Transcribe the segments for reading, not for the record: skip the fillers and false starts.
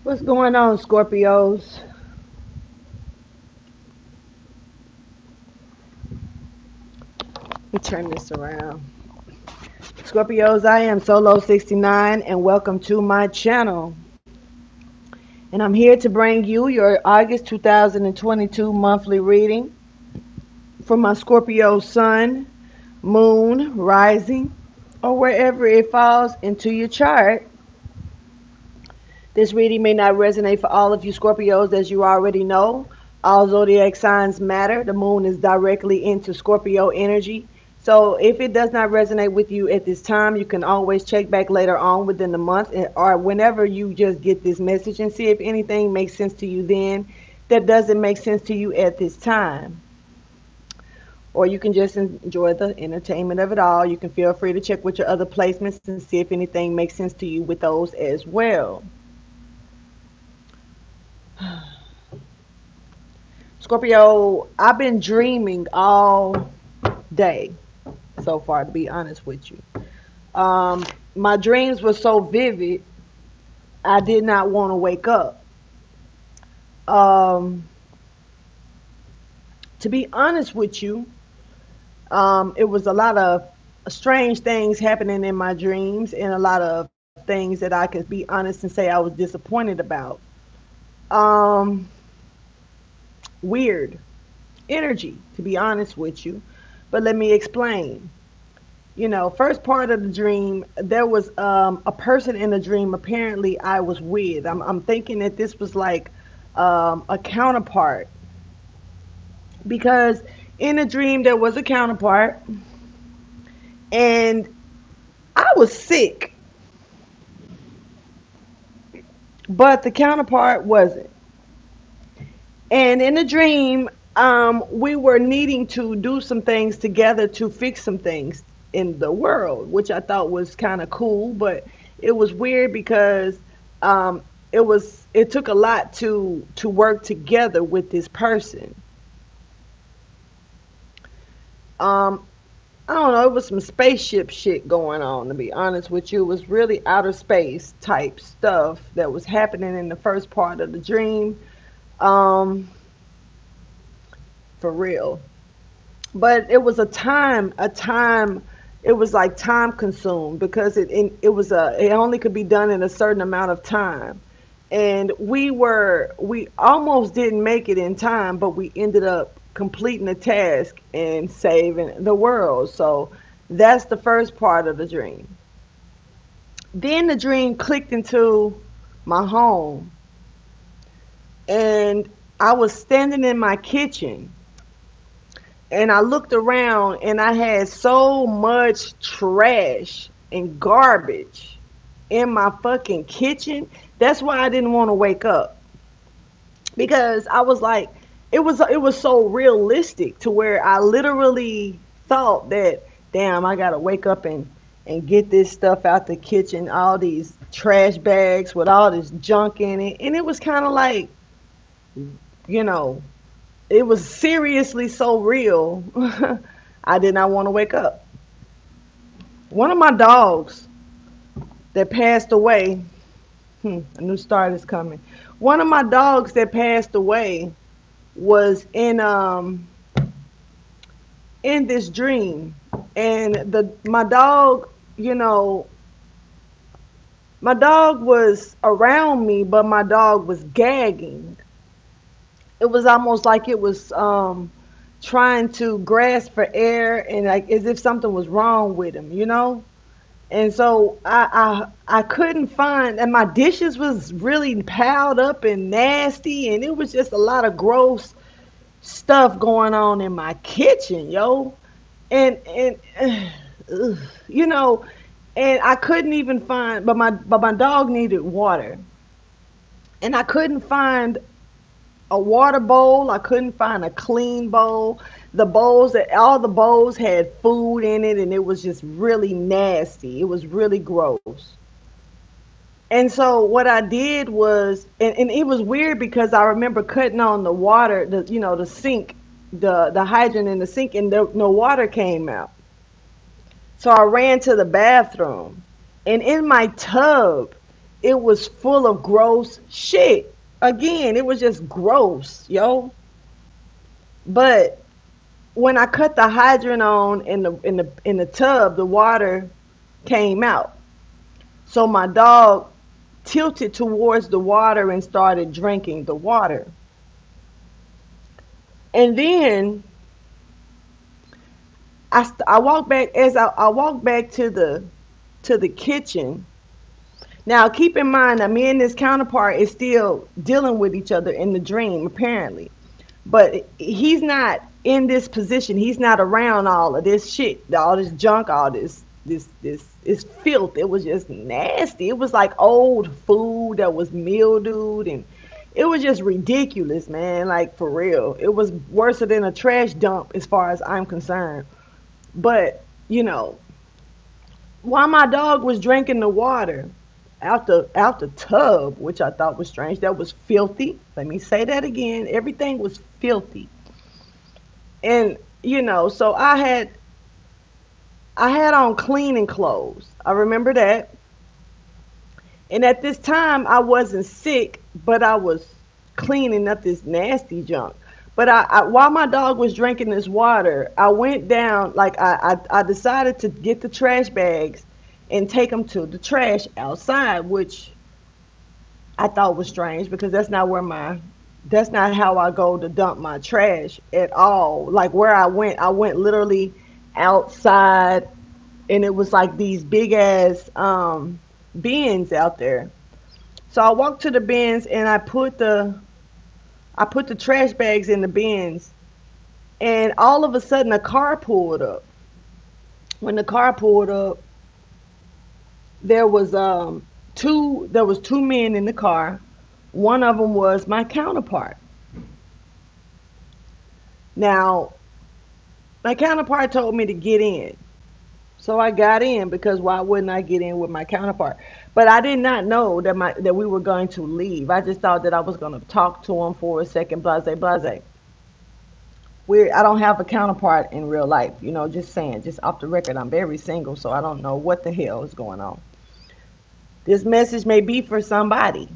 What's going on, Scorpios? Let me turn this around. Scorpios, I am Solo69 and welcome to my channel. And I'm here to bring you your August 2022 monthly reading for my Scorpio sun, moon, rising, or wherever it falls into your chart. This reading may not resonate for all of you Scorpios, as you already know. All zodiac signs matter. The moon is directly into Scorpio energy. So if it does not resonate with you at this time, you can always check back later on within the month or whenever you just get this message and see if anything makes sense to you then that doesn't make sense to you at this time. Or you can just enjoy the entertainment of it all. You can feel free to check with your other placements and see if anything makes sense to you with those as well. Scorpio, I've been dreaming all day so far, to be honest with you. My dreams were so vivid, I did not want to wake up. Um, to be honest with you, it was a lot of strange things happening in my dreams and a lot of things that I could be honest and say I was disappointed about. Um, Weird energy, to be honest with you. But let me explain. First part of the dream, there was a person in the dream apparently I was with. I'm thinking that this was like a counterpart because in the dream there was a counterpart and I was sick, but the counterpart wasn't. And in the dream, we were needing to do some things together to fix some things in the world, which I thought was kind of cool, but it was weird because um, it took a lot to work together with this person. Um, I don't know, it was some spaceship shit going on, to be honest with you. It was really outer space type stuff that was happening in the first part of the dream. Um, for real. But it was a time it was like time consumed because it only could be done in a certain amount of time. And we almost didn't make it in time, but we ended up completing the task and saving the world. So that's the first part of the dream. Then the dream clicked into my home, and I was standing in my kitchen and I looked around and I had so much trash and garbage in my fucking kitchen. That's why I didn't want to wake up, because I was like, it was so realistic to where I literally thought that, damn, I gotta wake up and get this stuff out the kitchen, all these trash bags with all this junk in it. And it was kind of like, you know, it was seriously so real. I did not want to wake up. One of my dogs that passed away, a new start is coming. One of my dogs that passed away was in this dream, and the my dog, you know, my dog was around me, but my dog was gagging. It was almost like it was trying to grasp for air and like as if something was wrong with him. And so I couldn't find, and my dishes was really piled up and nasty, and it was just a lot of gross stuff going on in my kitchen, yo. And ugh, you know, and I couldn't even find, but my dog needed water, and I couldn't find a water bowl. I couldn't find a clean bowl. All the bowls had food in it, and it was just really nasty. It was really gross. And so what I did was, and it was weird because I remember cutting on the water, the sink, the hydrant in the sink, and no water came out. So I ran to the bathroom, and in my tub, it was full of gross shit. Again, it was just gross, yo. But when I cut the hydrant on in the tub, the water came out. So my dog tilted towards the water and started drinking the water. And then I walked back as I walked back to the kitchen. Now keep in mind that me and this counterpart is still dealing with each other in the dream apparently. But he's not in this position. He's not around all of this shit, all this junk, all this is filth. It was just nasty. It was like old food that was mildewed, and it was just ridiculous, man. Like for real, it was worse than a trash dump as far as I'm concerned. But you know, while my dog was drinking the water out the tub, which I thought was strange, that was filthy. Let me say that again. Everything was filthy. And so I had on cleaning clothes. I remember that. And at this time I wasn't sick, but I was cleaning up this nasty junk. But while my dog was drinking this water, I went down, like I decided to get the trash bags and take them to the trash outside, which I thought was strange because that's not how I go to dump my trash at all. Like where I went literally outside, and it was like these big ass bins out there. So I walked to the bins and I put the trash bags in the bins, and all of a sudden a car pulled up. When the car pulled up, there was two men in the car. One of them was my counterpart. Now, my counterpart told me to get in. So I got in because why wouldn't I get in with my counterpart? But I did not know that we were going to leave. I just thought that I was going to talk to him for a second, blase, blase. I don't have a counterpart in real life, just saying, just off the record. I'm very single, so I don't know what the hell is going on. This message may be for somebody,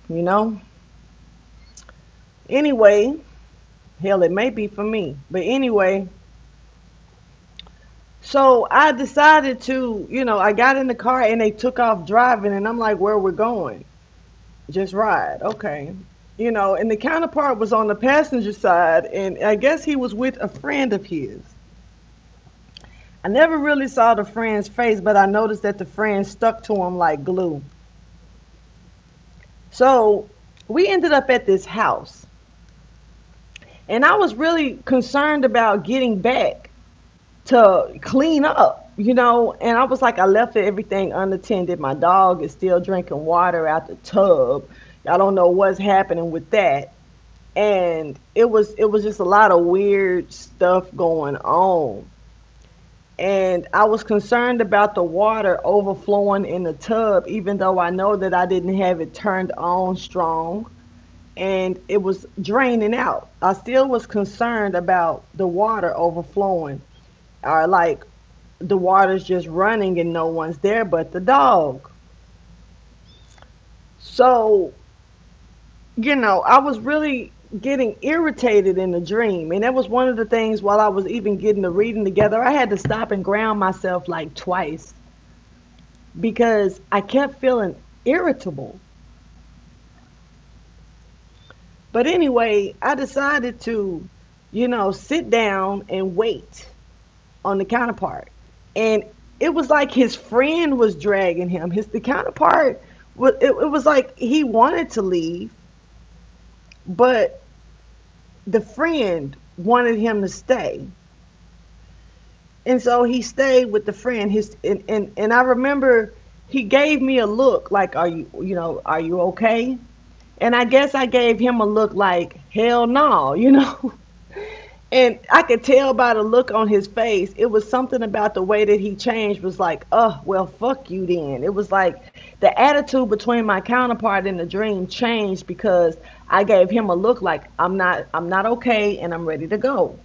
you know. Anyway, hell, it may be for me. But anyway, so I decided to, I got in the car and they took off driving, and I'm like, where we're going? Just ride. Okay. And the counterpart was on the passenger side, and I guess he was with a friend of his. I never really saw the friend's face, but I noticed that the friend stuck to him like glue. So we ended up at this house, and I was really concerned about getting back to clean up, and I was like, I left everything unattended. My dog is still drinking water out the tub. I don't know what's happening with that. And it was just a lot of weird stuff going on. And I was concerned about the water overflowing in the tub, even though I know that I didn't have it turned on strong and it was draining out. I still was concerned about the water overflowing, or like the water's just running and no one's there but the dog. So, I was really getting irritated in the dream. And that was one of the things while I was even getting the reading together. I had to stop and ground myself like twice because I kept feeling irritable. But anyway, I decided to, sit down and wait on the counterpart. And it was like his friend was dragging him. The counterpart, it was like he wanted to leave, but the friend wanted him to stay. And so he stayed with the friend. And I remember he gave me a look like, are you okay? And I guess I gave him a look like, hell no. And I could tell by the look on his face, it was something about the way that he changed was like, oh, well, fuck you then. It was like the attitude between my counterpart in the dream changed because I gave him a look like I'm not okay and I'm ready to go.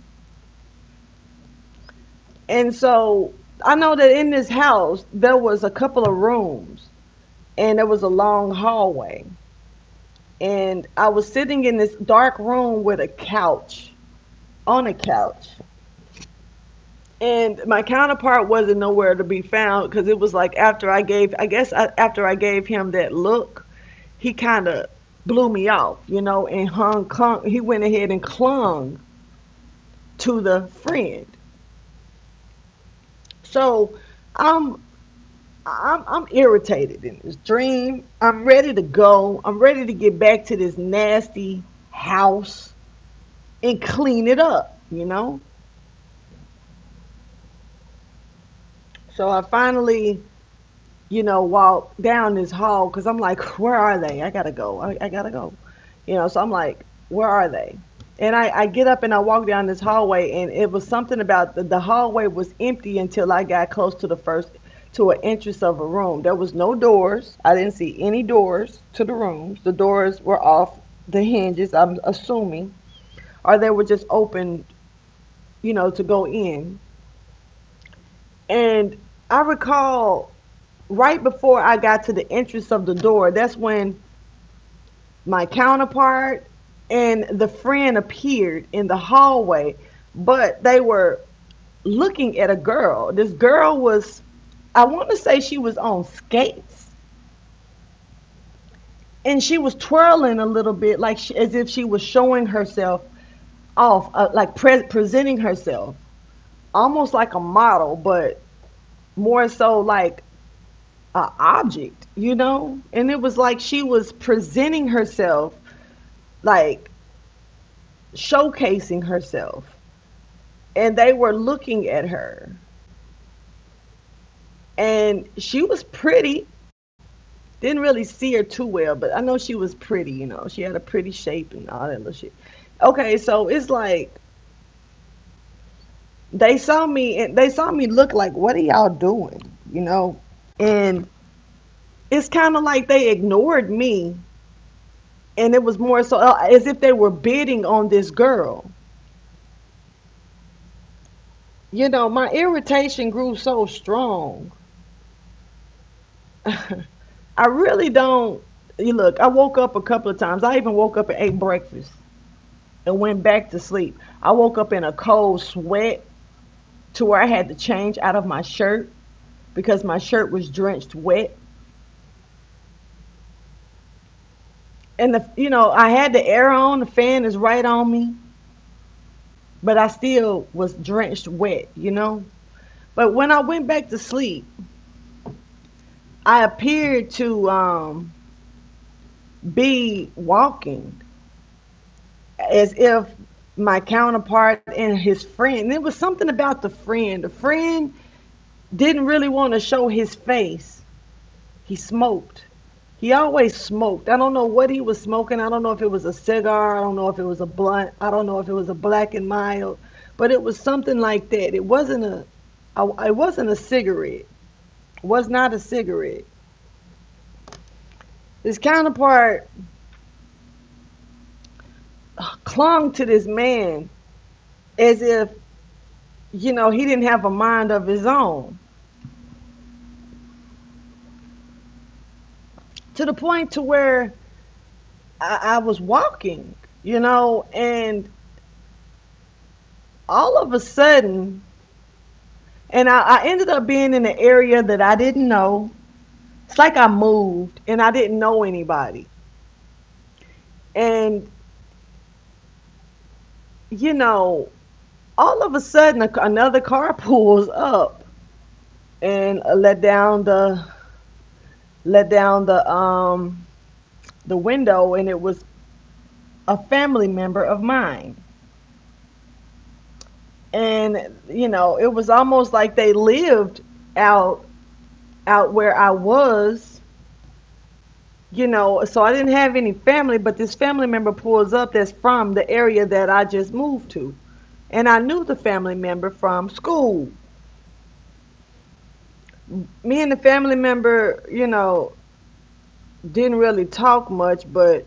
And so I know that in this house there was a couple of rooms, and there was a long hallway. And I was sitting in this dark room with a couch, on a couch. And my counterpart wasn't nowhere to be found because it was like after I gave, after I gave him that look, he kind of blew me off, and he went ahead and clung to the friend. So I'm I'm irritated in this dream. I'm ready to go. I'm ready to get back to this nasty house and clean it up. So I finally, walk down this hall because I'm like, where are they? I gotta go. I gotta go. So I'm like, where are they? And I get up and I walk down this hallway, and it was something about the hallway was empty until I got close to to an entrance of a room. There was no doors. I didn't see any doors to the rooms. The doors were off the hinges, I'm assuming, or they were just open, to go in. And I recall right before I got to the entrance of the door, that's when my counterpart and the friend appeared in the hallway, but they were looking at a girl. This girl was, I want to say she was on skates, and she was twirling a little bit, like as if she was showing herself off, like presenting herself, almost like a model, but more so like a object. And it was like she was presenting herself, like showcasing herself, and they were looking at her, and she was pretty. Didn't really see her too well, but I know she was pretty. She had a pretty shape and all that little shit. Okay, so it's like they saw me look like, what are y'all doing? And it's kind of like they ignored me, and it was more so as if they were bidding on this girl. My irritation grew so strong. I really don't. You look, I woke up a couple of times. I even woke up and ate breakfast and went back to sleep. I woke up in a cold sweat to where I had to change out of my shirt because my shirt was drenched wet. And I had the air on, the fan is right on me, but I still was drenched wet. But when I went back to sleep, I appeared to be walking as if my counterpart and his friend. And it was something about the friend. The friend didn't really want to show his face. He smoked. He always smoked. I don't know what he was smoking. I don't know if it was a cigar. I don't know if it was a blunt. I don't know if it was a black and mild. But it was something like that. It wasn't a cigarette. It was not a cigarette. His counterpart clung to this man as if, he didn't have a mind of his own. To the point to where I was walking, and all of a sudden, and I ended up being in an area that I didn't know. It's like I moved and I didn't know anybody. And, you know, all of a sudden another car pulls up and let down the window, and it was a family member of mine. And it was almost like they lived out where I was. So I didn't have any family, but this family member pulls up that's from the area that I just moved to. And I knew the family member from school. Me and the family member, didn't really talk much, but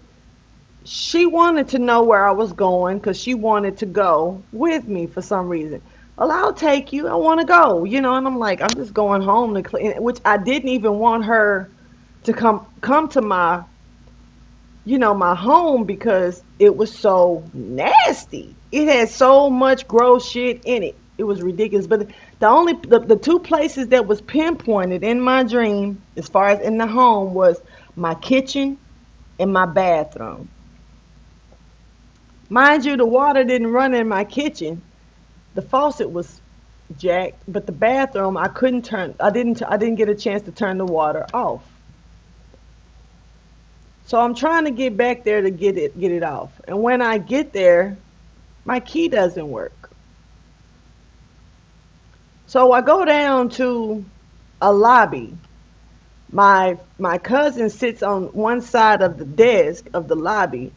she wanted to know where I was going because she wanted to go with me for some reason. Well, I'll take you. I want to go, and I'm like, I'm just going home to clean, which I didn't even want her to come to my, my home, because it was so nasty. It had so much gross shit in it. It was ridiculous. But the two places that was pinpointed in my dream, as far as in the home, was my kitchen and my bathroom. Mind you, the water didn't run in my kitchen. The faucet was jacked, but the bathroom I couldn't turn. I didn't get a chance to turn the water off. So I'm trying to get back there to get it off. And when I get there, my key doesn't work. So I go down to a lobby. My cousin sits on one side of the desk of the lobby,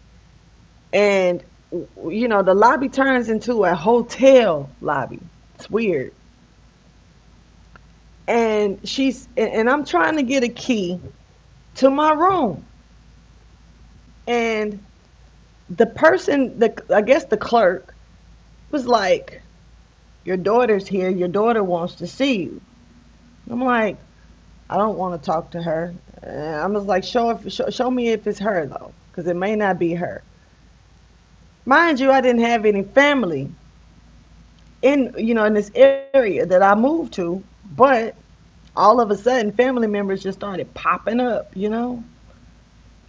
and the lobby turns into a hotel lobby. It's weird. And I'm trying to get a key to my room. And the person, I guess the clerk, was like, "Your daughter's here. Your daughter wants to see you." I'm like, "I don't want to talk to her." And I was like, show me if it's her, though, because it may not be her. Mind you, I didn't have any family in this area that I moved to, but all of a sudden, family members just started popping up,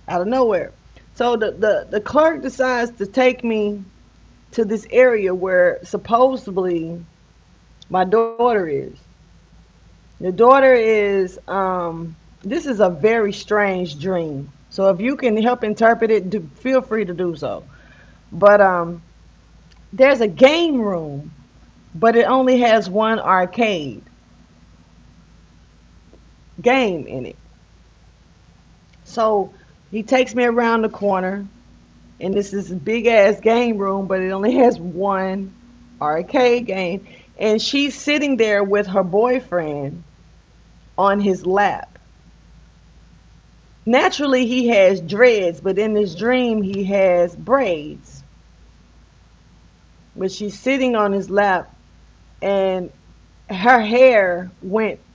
out of nowhere. So the clerk decides to take me to this area where supposedly my daughter is. The daughter is, this is a very strange dream. So if you can help interpret it, feel free to do so. But there's a game room, but it only has one arcade game in it. So he takes me around the corner, and this is a big ass game room, but it only has one arcade game. And she's sitting there with her boyfriend on his lap. Naturally, he has dreads, but in this dream, he has braids. But she's sitting on his lap, and her hair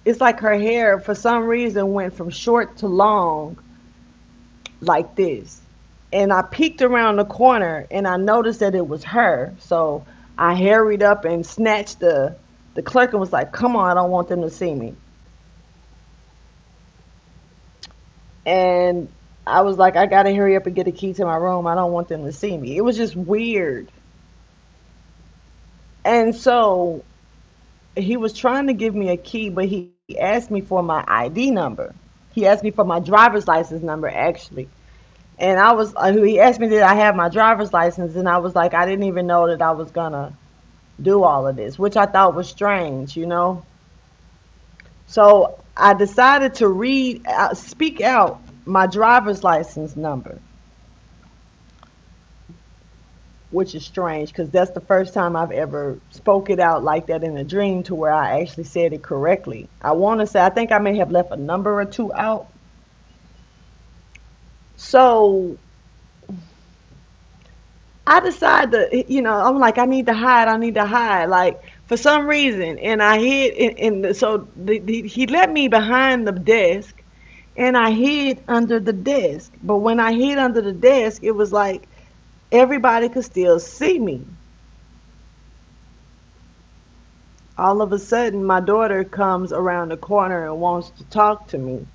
it's like her hair, for some reason, went from short to long, like this. And I peeked around the corner, and I noticed that it was her. So I hurried up and snatched the clerk and was like, "Come on, I don't want them to see me." And I was like, "I gotta hurry up and get a key to my room. I don't want them to see me." It was just weird. And so he was trying to give me a key, but he asked me for my ID number. He asked me for my driver's license number, actually. And he asked me, did I have my driver's license? And I was like, I didn't even know that I was gonna do all of this, which I thought was strange. So I decided to speak out my driver's license number, which is strange because that's the first time I've ever spoke it out like that in a dream to where I actually said it correctly. I think I may have left a number or two out. So I decided I'm like, I need to hide. I need to hide. Like, for some reason. And I hid. So he let me behind the desk, and I hid under the desk. But when I hid under the desk, it was like everybody could still see me. All of a sudden, my daughter comes around the corner and wants to talk to me.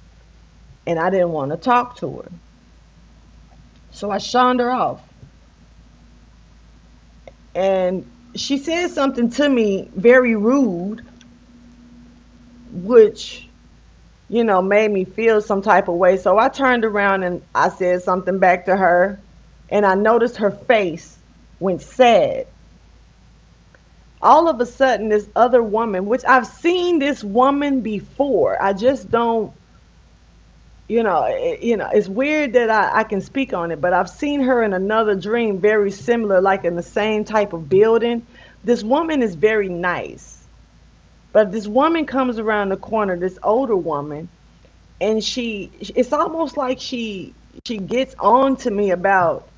And I didn't want to talk to her. So I shunned her off. And she said something to me very rude, which, made me feel some type of way. So I turned around and I said something back to her. And I noticed her face went sad. All of a sudden, this other woman, which I've seen this woman before, I just don't, it's weird that I can speak on it, but I've seen her in another dream very similar, like in the same type of building. This woman is very nice, but this woman comes around the corner, this older woman, and it's almost like she gets on to me about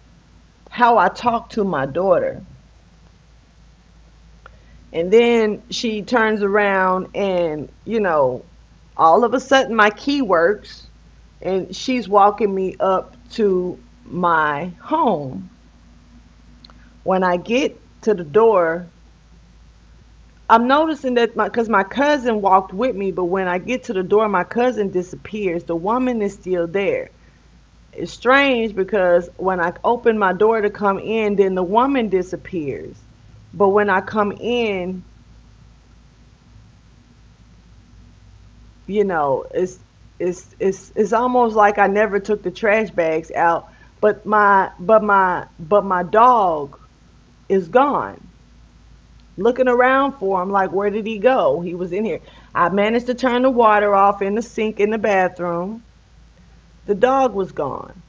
how I talk to my daughter. And then she turns around and, all of a sudden my key works. and she's walking me up to my home. When I get to the door, I'm noticing that because my cousin walked with me, but when I get to the door, my cousin disappears. The woman is still there. It's strange because when I open my door to come in, then the woman disappears. But when I come in, you know, it's almost like I never took the trash bags out. But my dog is gone. Looking around for him, like, where did he go? He was in here. I managed to turn the water off in the sink in the bathroom. The dog was gone.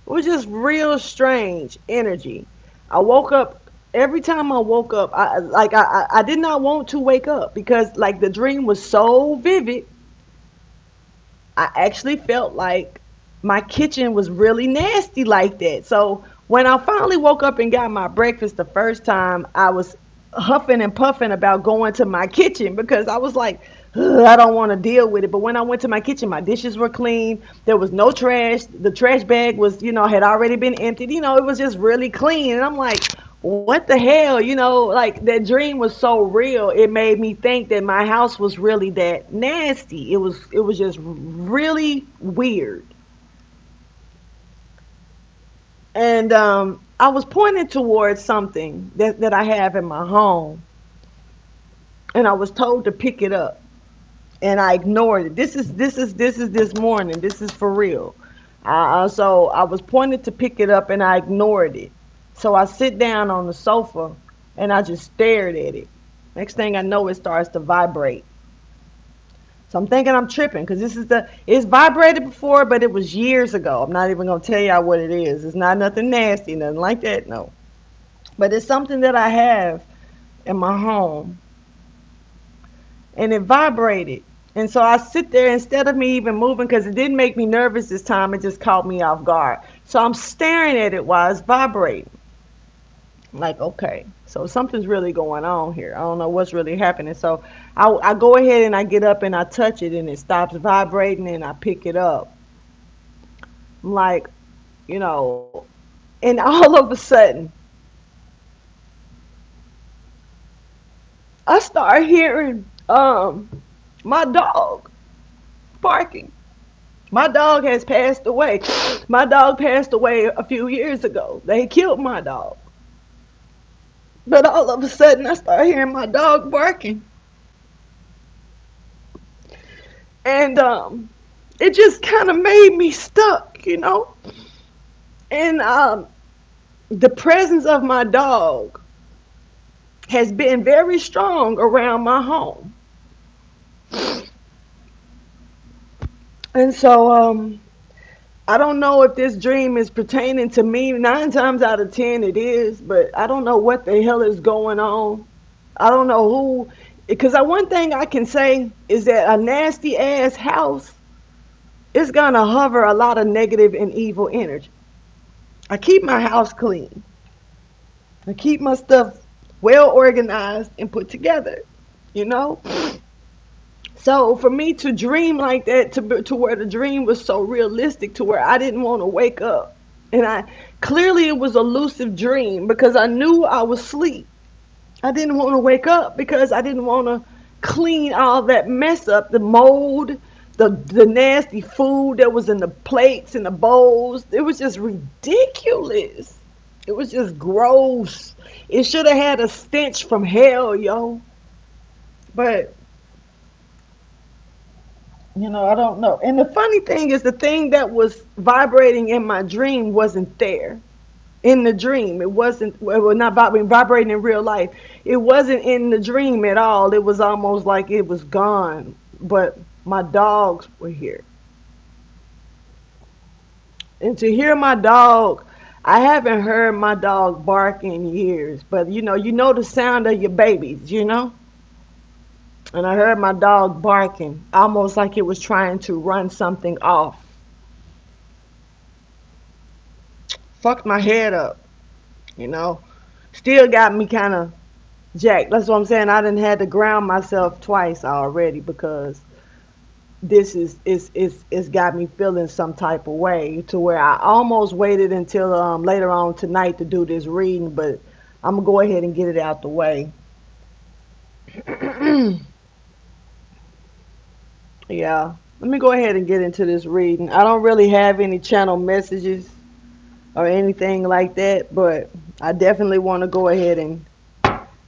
It was just real strange energy. I woke up. Every time I woke up, I did not want to wake up because like the dream was so vivid. I actually felt like my kitchen was really nasty like that. So when I finally woke up and got my breakfast the first time, I was huffing and puffing about going to my kitchen because I was like, "Ugh, I don't want to deal with it." But when I went to my kitchen, my dishes were clean. There was no trash. The trash bag was, had already been emptied. It was just really clean. And I'm like, what the hell? Like that dream was so real. It made me think that my house was really that nasty. It was just really weird. And I was pointing towards something that I have in my home, and I was told to pick it up, and I ignored it. This is this morning. This is for real. So I was pointed to pick it up, and I ignored it. So I sit down on the sofa, and I just stared at it. Next thing I know, it starts to vibrate. So I'm thinking I'm tripping because it's vibrated before, but it was years ago. I'm not even gonna tell y'all what it is. It's not nothing nasty, nothing like that, no. But it's something that I have in my home, and it vibrated. And so I sit there instead of me even moving because it didn't make me nervous this time. It just caught me off guard. So I'm staring at it while it's vibrating. I'm like, okay, so something's really going on here. I don't know what's really happening. So I go ahead and I get up and I touch it and it stops vibrating and I pick it up. I'm like, you know, and all of a sudden I start hearing my dog barking. My dog has passed away. My dog passed away a few years ago. They killed my dog. But all of a sudden, I start hearing my dog barking. And it just kind of made me stuck. And the presence of my dog has been very strong around my home. And so I don't know if this dream is pertaining to me. 9 times out of 10 it is, but I don't know what the hell is going on. I don't know who, because one thing I can say is that a nasty ass house is gonna hover a lot of negative and evil energy. I keep my house clean. I keep my stuff well organized and put together. You know. So for me to dream like that, to where the dream was so realistic, to where I didn't want to wake up, and I clearly it was a lucid dream because I knew I was asleep. I didn't want to wake up because I didn't want to clean all that mess up, the mold, the nasty food that was in the plates and the bowls. It was just ridiculous. It was just gross. It should have had a stench from hell, yo. But I don't know. And the funny thing is, the thing that was vibrating in my dream wasn't there. In the dream, it wasn't. It was not vibrating in real life. It wasn't in the dream at all. It was almost like it was gone. But my dogs were here, and to hear my dog, I haven't heard my dog bark in years. But you know the sound of your babies. And I heard my dog barking, almost like it was trying to run something off. Fucked my head up, you know. Still got me kind of jacked. That's what I'm saying. I done had to ground myself twice already because this is got me feeling some type of way to where I almost waited until later on tonight to do this reading, but I'm gonna go ahead and get it out the way. Yeah, let me go ahead and get into this reading. I don't really have any channel messages or anything like that, but I definitely want to go ahead and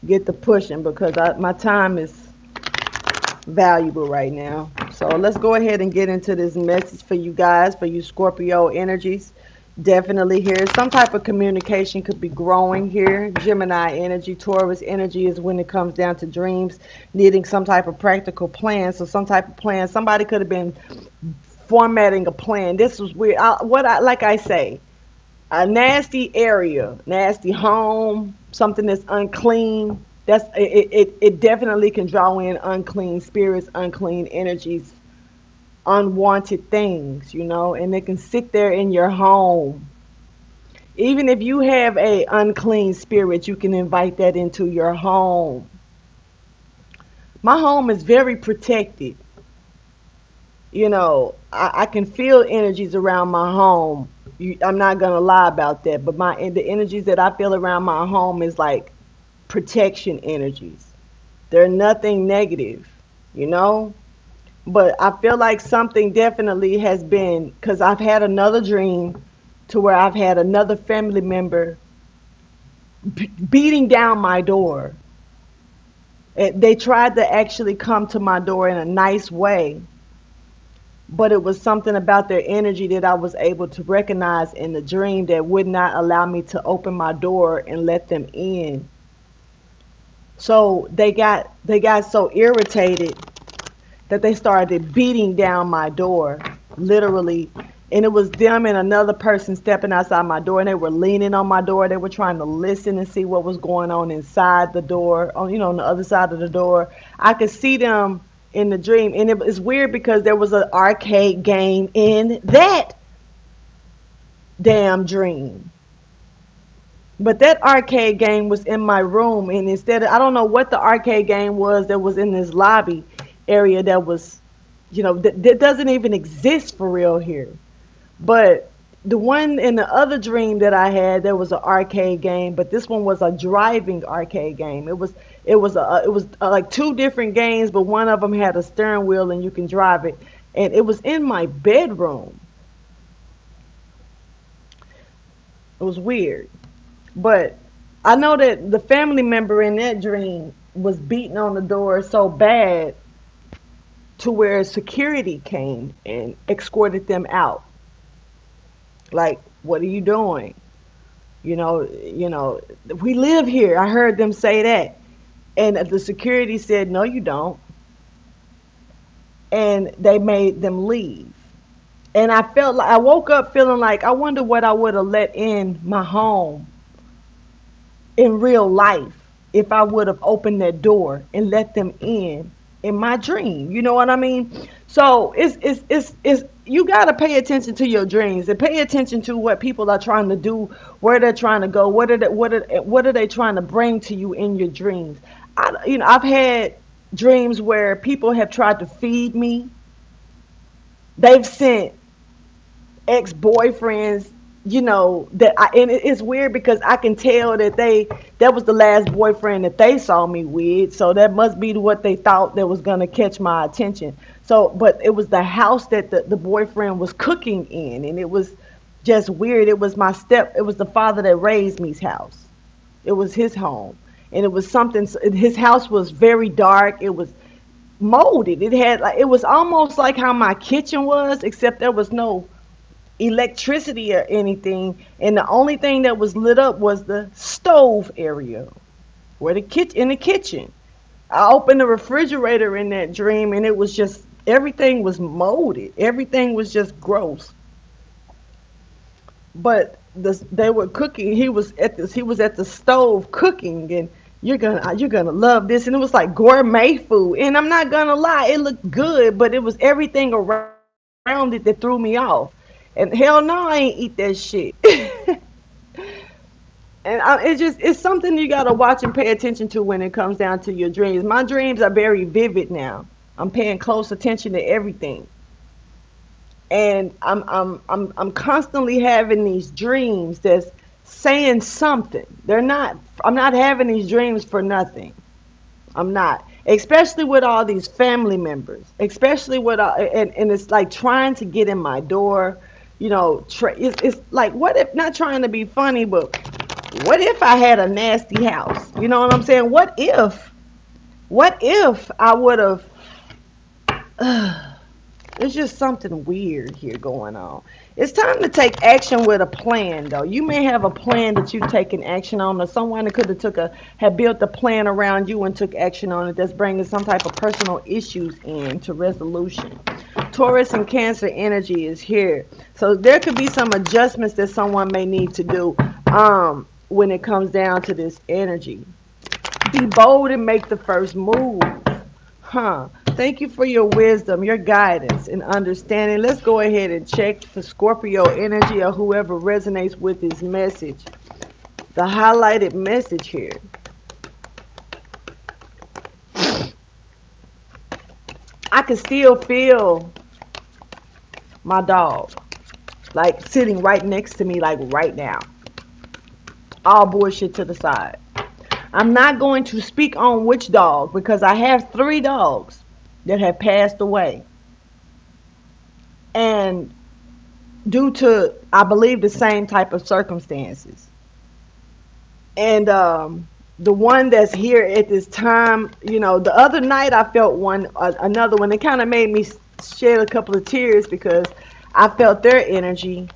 get the pushing because my time is valuable right now. So let's go ahead and get into this message for you guys, for you Scorpio energies. Definitely here. Some type of communication could be growing here. Gemini energy, Taurus energy is when it comes down to dreams, needing some type of practical plan. So some type of plan. Somebody could have been formatting a plan. This was weird. Like I say, a nasty area, nasty home, something that's unclean. It definitely can draw in unclean spirits, unclean energies, unwanted things, and they can sit there in your home. Even if you have a unclean spirit, you can invite that into your home. My home is very protected. I can feel energies around my home. I'm not gonna lie about that, but the energies that I feel around my home is like protection energies. They're nothing negative, you know. But I feel like something definitely has been, because I've had another dream to where I've had another family member beating down my door. They tried to actually come to my door in a nice way, but it was something about their energy that I was able to recognize in the dream that would not allow me to open my door and let them in. So they got so irritated that they started beating down my door, literally. And it was them and another person stepping outside my door, and they were leaning on my door. They were trying to listen and see what was going on inside the door, on the other side of the door. I could see them in the dream, and it was weird because there was an arcade game in that damn dream. But that arcade game was in my room, and instead of, I don't know what the arcade game was that was in this lobby area that was, that doesn't even exist for real here. But the one in the other dream that I had, there was an arcade game, but this one was a driving arcade game. It was like two different games, but one of them had a steering wheel and you can drive it, and it was in my bedroom. It was weird. But I know that the family member in that dream was beating on the door so bad to where security came and escorted them out. Like, what are you doing? We live here. I heard them say that. And the security said, no, you don't. And they made them leave. And I woke up feeling like, I wonder what I would have let in my home in real life if I would have opened that door and let them in my dream. You know what I mean? So it's you got to pay attention to your dreams and pay attention to what people are trying to do, where they're trying to go, what are they trying to bring to you in your dreams. I've had dreams where people have tried to feed me. They've sent ex-boyfriends, and it's weird because I can tell that was the last boyfriend that they saw me with, so that must be what they thought that was going to catch my attention. So but it was the house that the boyfriend was cooking in, and it was just weird. It was the father that raised me's house. It was his home, and it was something. His house was very dark. It was molded. It was almost like how my kitchen was, except there was no electricity or anything, and the only thing that was lit up was the stove area, where in the kitchen. I opened the refrigerator in that dream, and it was just everything was molded. Everything was just gross. But they were cooking. He was at the stove cooking, and you're gonna love this. And it was like gourmet food. And I'm not gonna lie, it looked good, but it was everything around it that threw me off. And hell no, I ain't eat that shit. It's something you gotta watch and pay attention to when it comes down to your dreams. My dreams are very vivid now. I'm paying close attention to everything. And I'm constantly having these dreams that's saying something. They're not I'm not having these dreams for nothing. I'm not. Especially with all these family members. Especially with and it's like trying to get in my door. You know, it's like, what if, not trying to be funny, but what if I had a nasty house? You know what I'm saying? What if I would have There's just something weird here going on. It's time to take action with a plan, though. You may have a plan that you've taken action on, or someone that could have had built a plan around you and took action on it that's bringing some type of personal issues into resolution. Taurus and Cancer energy is here, so there could be some adjustments that someone may need to do when it comes down to this energy. Be bold and make the first move. Huh. Thank you for your wisdom, your guidance, and understanding. Let's go ahead and check for Scorpio energy or whoever resonates with this message. The highlighted message here. I can still feel my dog, like sitting right next to me, like right now. All bullshit to the side. I'm not going to speak on which dog because I have 3 dogs that have passed away. And due to, I believe, the same type of circumstances. And the one that's here at this time, the other night I felt another one. It kind of made me shed a couple of tears because I felt their energy,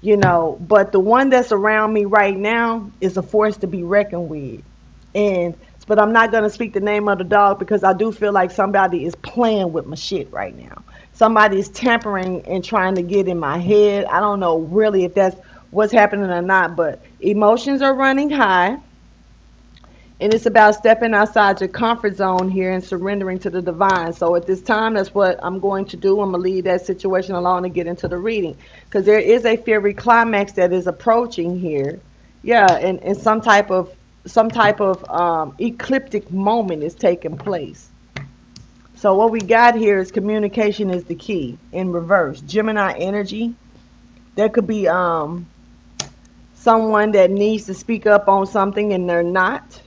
but the one that's around me right now is a force to be reckoned with. And but I'm not gonna speak the name of the dog because I do feel like somebody is playing with my shit right now. Somebody is tampering and trying to get in my head. I don't know really if that's what's happening or not, but emotions are running high. And it's about stepping outside your comfort zone here and surrendering to the divine. So at this time, that's what I'm going to do. I'm going to leave that situation alone and get into the reading. Because there is a fiery climax that is approaching here. Yeah, and some type of ecliptic moment is taking place. So what we got here is communication is the key in reverse. Gemini energy. There could be someone that needs to speak up on something and they're not.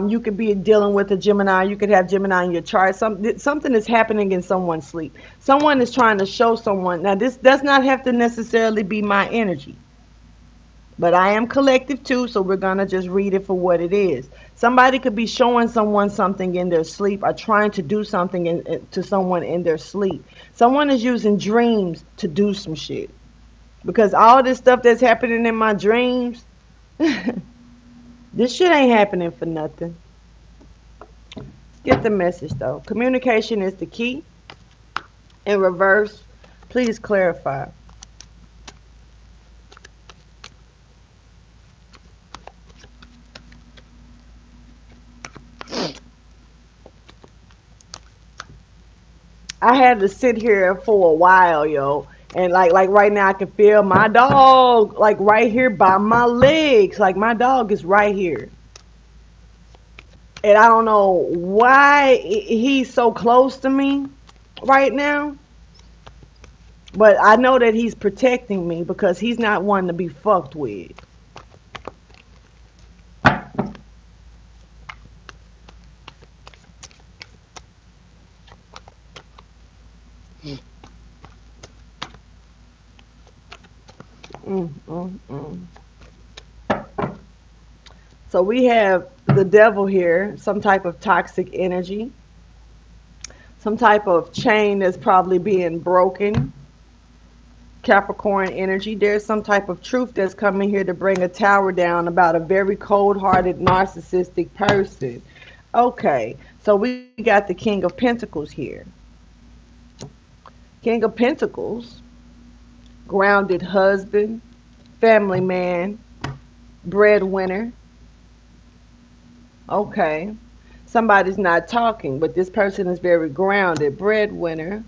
You could be dealing with a Gemini. You could have Gemini in your chart. Something is happening in someone's sleep. Someone is trying to show someone. Now, this does not have to necessarily be my energy. But I am collective too, so we're going to just read it for what it is. Somebody could be showing someone something in their sleep or trying to do something to someone in their sleep. Someone is using dreams to do some shit. Because all this stuff that's happening in my dreams, this shit ain't happening for nothing. Let's get the message though. Communication is the key. In reverse, please clarify. I had to sit here for a while, yo. And like right now I can feel my dog like right here by my legs. Like my dog is right here. And I don't know why he's so close to me right now. But I know that he's protecting me because he's not one to be fucked with. Mm, mm, mm. So we have the devil here, some type of toxic energy, some type of chain that's probably being broken. Capricorn energy. There's some type of truth that's coming here to bring a tower down about a very cold-hearted, narcissistic person. Okay, so we got the King of Pentacles here. King of Pentacles, grounded husband, family man, breadwinner. Okay, somebody's not talking, but this person is very grounded, breadwinner.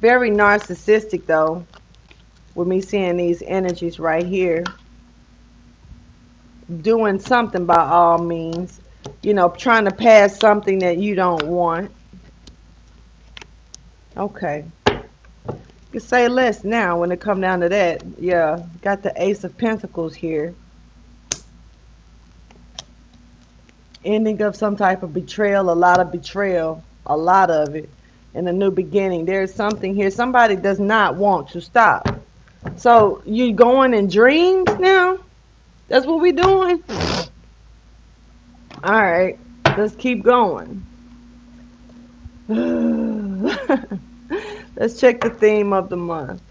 Very narcissistic though, with me seeing these energies right here. Doing something by all means, trying to pass something that you don't want. Okay. You can say less now when it come down to that. Yeah. Got the Ace of Pentacles here. Ending of some type of betrayal, a lot of betrayal, a lot of it. And a new beginning. There's something here. Somebody does not want to stop. So you going in dreams now? That's what we doing? All right. Let's keep going. Let's check the theme of the month.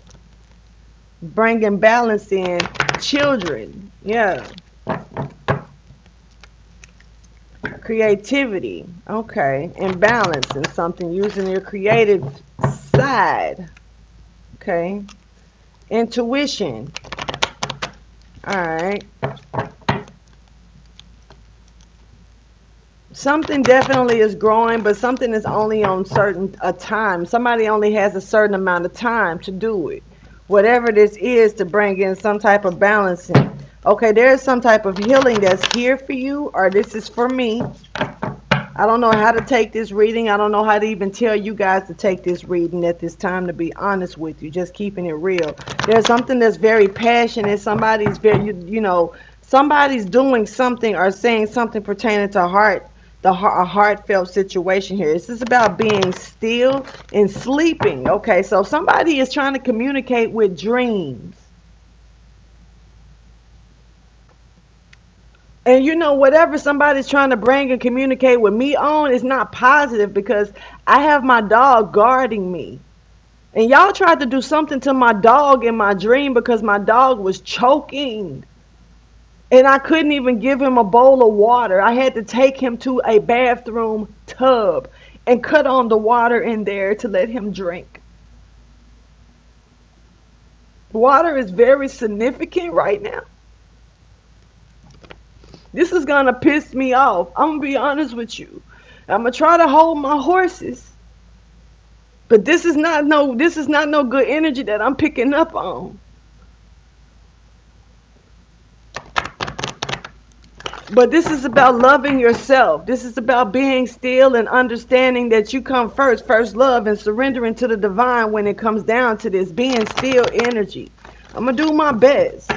Bringing balance in. Children. Yeah. Creativity. Okay. And balance in something. Using your creative side. Okay. Intuition. All right. Something definitely is growing, but something is only on a time. Somebody only has a certain amount of time to do it. Whatever this is to bring in some type of balancing. Okay, there is some type of healing that's here for you, or this is for me. I don't know how to take this reading. I don't know how to even tell you guys to take this reading at this time, to be honest with you. Just keeping it real. There's something that's very passionate. Somebody's very, somebody's doing something or saying something pertaining to a heartfelt situation here. This is about being still and sleeping. Okay, so somebody is trying to communicate with dreams. And whatever somebody's trying to bring and communicate with me on is not positive, because I have my dog guarding me. And y'all tried to do something to my dog in my dream because my dog was choking. And I couldn't even give him a bowl of water. I had to take him to a bathroom tub and cut on the water in there to let him drink. Water is very significant right now. This is going to piss me off. I'm going to be honest with you. I'm going to try to hold my horses. But this is not no good energy that I'm picking up on. But this is about loving yourself. This is about being still and understanding that you come first love, and surrendering to the divine when it comes down to this. Being still energy. I'm going to do my best.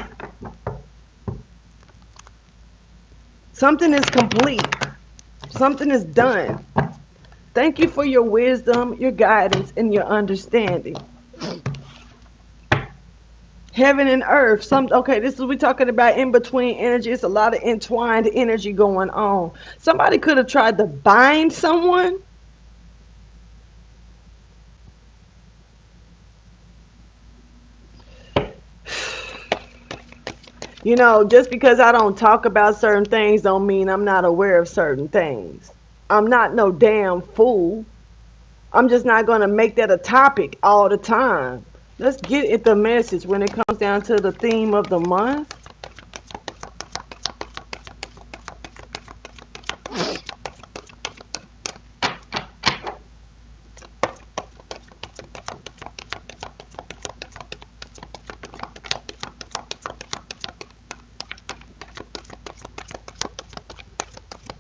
Something is complete. Something is done. Thank you for your wisdom, your guidance, and your understanding. Heaven and earth. Okay, this is we talking about in between energy. It's a lot of entwined energy going on. Somebody could have tried to bind someone. Just because I don't talk about certain things don't mean I'm not aware of certain things. I'm not no damn fool. I'm just not going to make that a topic all the time. Let's get at the message when it comes down to the theme of the month.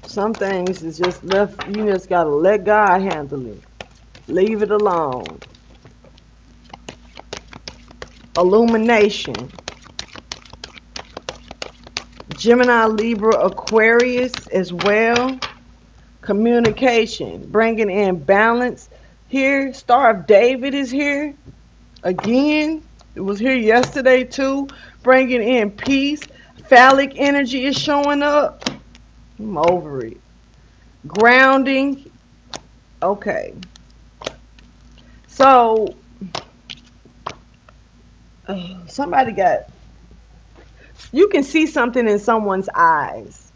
Some things is just left, you just got to let God handle it. Leave it alone. Illumination. Gemini, Libra, Aquarius as well. Communication. Bringing in balance. Here, Star of David is here. Again, it was here yesterday too. Bringing in peace. Phallic energy is showing up. I'm over it. Grounding. Okay. So, somebody you can see something in someone's eyes.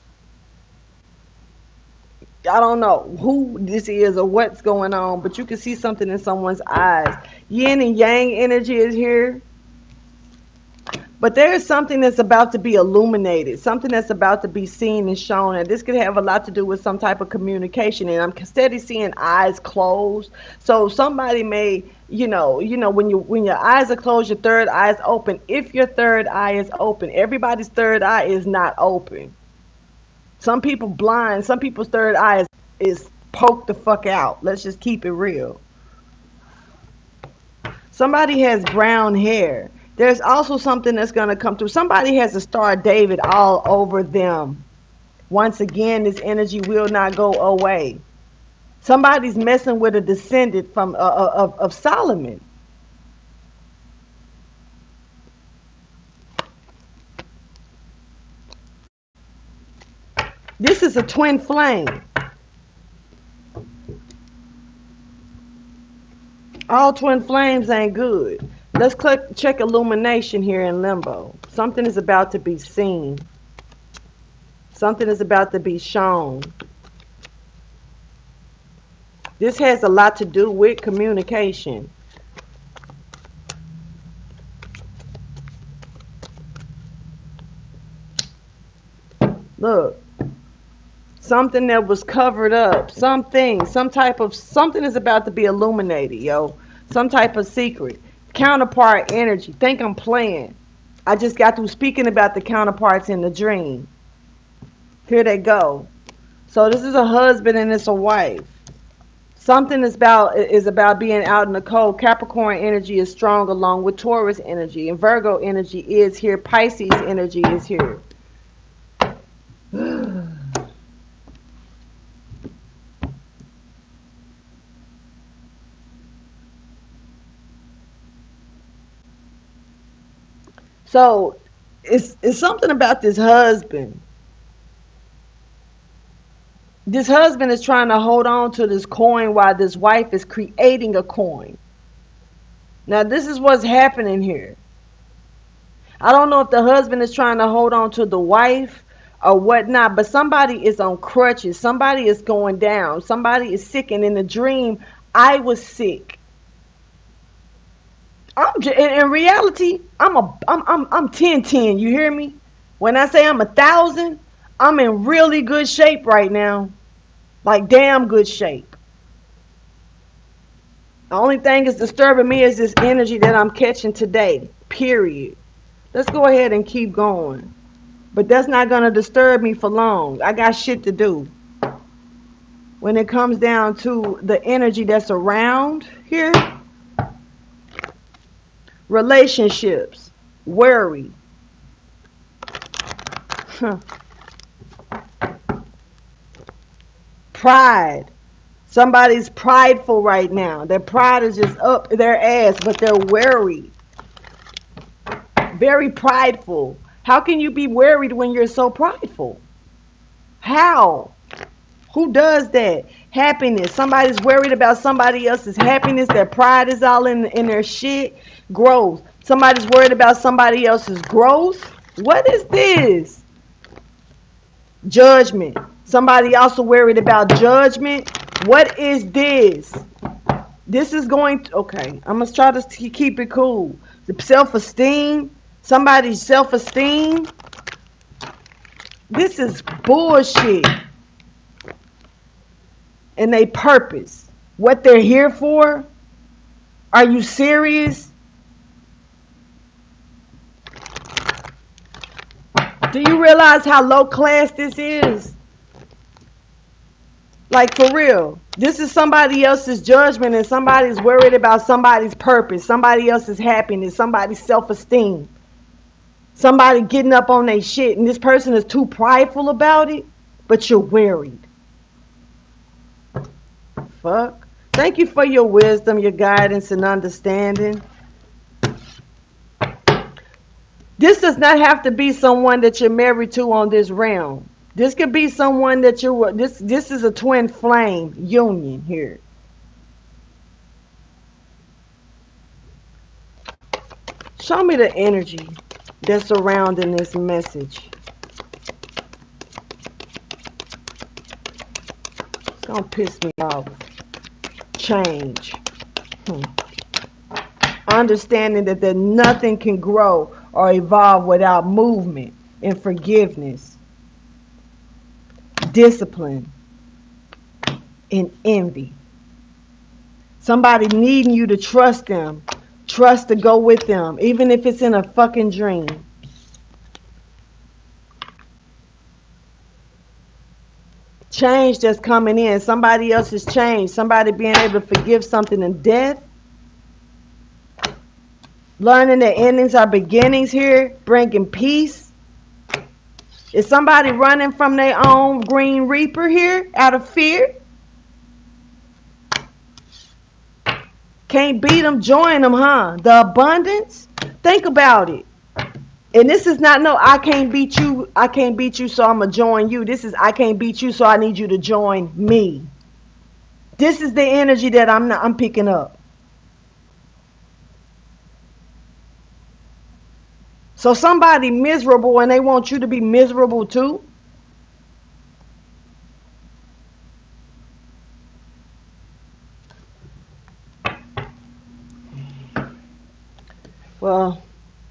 I don't know who this is or what's going on, but you can see something in someone's eyes. Yin and yang energy is here. But there is something that's about to be illuminated, something that's about to be seen and shown, and this could have a lot to do with some type of communication. And I'm steady seeing eyes closed. So somebody may, when your eyes are closed, your third eye is open. If your third eye is open, everybody's third eye is not open. Some people blind, some people's third eye is poked the fuck out. Let's just keep it real. Somebody has brown hair. There's also something that's going to come through. Somebody has a Star of David all over them. Once again, this energy will not go away. Somebody's messing with a descendant from of Solomon. This is a twin flame. All twin flames ain't good. Let's check illumination here in limbo. Something is about to be seen. Something is about to be shown. This has a lot to do with communication. Look. Something that was covered up. Something is about to be illuminated, yo. Some type of secret. Counterpart energy. Think I'm playing. I just got through speaking about the counterparts in the dream. Here they go. So this is a husband and it's a wife. Something is about being out in the cold. Capricorn energy is strong along with Taurus energy. And Virgo energy is here. Pisces energy is here. So it's something about this husband. This husband is trying to hold on to this coin while this wife is creating a coin. Now this is what's happening here. I don't know if the husband is trying to hold on to the wife or whatnot, but somebody is on crutches. Somebody is going down. Somebody is sick, and in the dream, I was sick. In reality, I'm 10. You hear me? When I say I'm 1,000, I'm in really good shape right now. Like damn good shape. The only thing that's disturbing me is this energy that I'm catching today. Period. Let's go ahead and keep going. But that's not going to disturb me for long. I got shit to do. When it comes down to the energy that's around here, relationships, worry. Pride. Somebody's prideful right now. Their pride is just up their ass, but they're worried. Very prideful. How can you be worried when you're so prideful? How? Who does that? Happiness. Somebody's worried about somebody else's happiness. Their pride is all in their shit. Growth. Somebody's worried about somebody else's growth. What is this? Judgment. Somebody also worried about judgment. What is this? This is going to, okay, I'm going to try to keep it cool. The self-esteem. Somebody's self-esteem. This is bullshit. And they purpose. What they're here for? Are you serious? Do you realize how low class this is? Like for real. This is somebody else's judgment and somebody's worried about somebody's purpose, somebody else's happiness, somebody's self-esteem. Somebody getting up on their shit and this person is too prideful about it, but you're worried. Fuck. Thank you for your wisdom, your guidance, and understanding. This does not have to be someone that you're married to on this realm. This could be someone that you're, this is a twin flame union here. Show me the energy that's surrounding this message. It's gonna piss me off. Change. Understanding that nothing can grow or evolve without movement and forgiveness, discipline, and envy. Somebody needing you to trust them, trust to go with them, even if it's in a fucking dream. Change that's coming in, somebody else's change, somebody being able to forgive something in death. Learning that endings are beginnings here, bringing peace. Is somebody running from their own green reaper here out of fear? Can't beat them, join them, huh? The abundance? Think about it. And this is not no, I can't beat you, so I'm going to join you. This is, I can't beat you, so I need you to join me. This is the energy that I'm picking up. So somebody miserable and they want you to be miserable too? Well,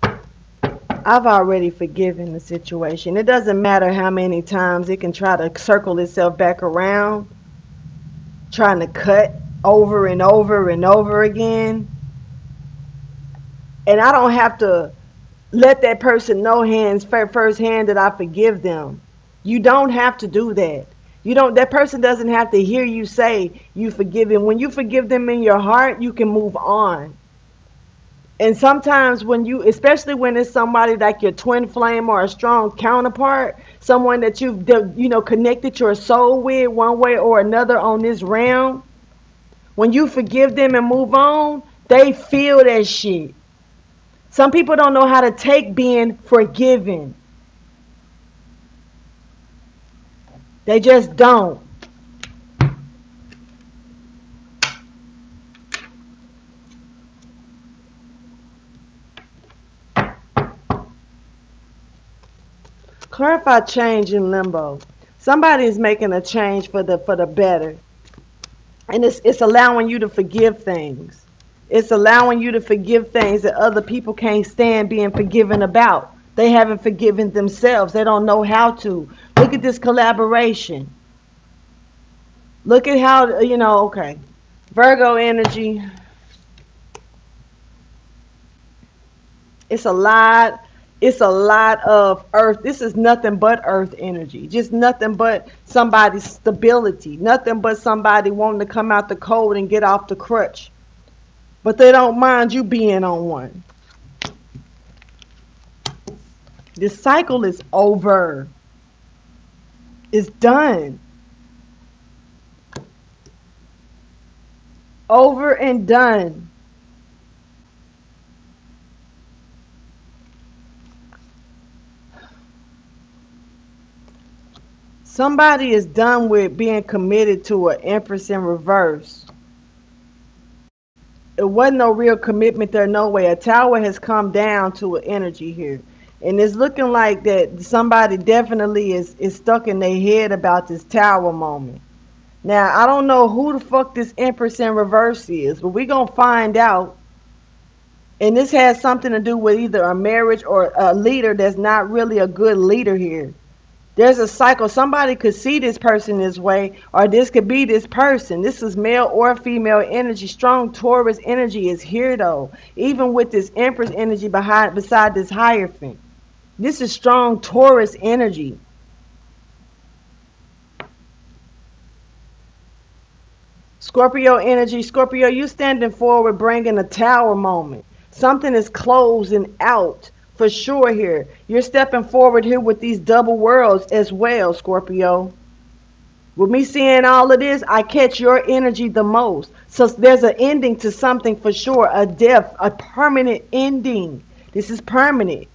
I've already forgiven the situation. It doesn't matter how many times it can try to circle itself back around, trying to cut over and over and over again. And I don't have to let that person know firsthand that I forgive them. You don't have to do that. You don't. That person doesn't have to hear you say you forgive him. When you forgive them in your heart, you can move on. And sometimes when you, especially when it's somebody like your twin flame or a strong counterpart, someone that you've, connected your soul with one way or another on this realm, when you forgive them and move on, they feel that shit. Some people don't know how to take being forgiven. They just don't. Clarify change in limbo. Somebody is making a change for the better. And it's allowing you to forgive things. It's allowing you to forgive things that other people can't stand being forgiven about. They haven't forgiven themselves. They don't know how to. Look at this collaboration. Look at how, okay. Virgo energy. It's a lot. It's a lot of earth. This is nothing but earth energy. Just nothing but somebody's stability. Nothing but somebody wanting to come out the cold and get off the crutch. But they don't mind you being on one. This cycle is over. It's done. Over and done. Somebody is done with being committed to an Empress in reverse. It wasn't no real commitment there, no way. A tower has come down to an energy here. And it's looking like that somebody definitely is stuck in their head about this tower moment. Now, I don't know who the fuck this Empress in reverse is, but we're going to find out. And this has something to do with either a marriage or a leader that's not really a good leader here. There's a cycle. Somebody could see this person this way, or this could be this person. This is male or female energy. Strong Taurus energy is here, though. Even with this Empress energy beside this Hierophant. This is strong Taurus energy. Scorpio energy. Scorpio, you standing forward, bringing a tower moment. Something is closing out. For sure here. You're stepping forward here with these double worlds as well, Scorpio. With me seeing all of this, I catch your energy the most. So there's an ending to something for sure. A death, a permanent ending. This is permanent.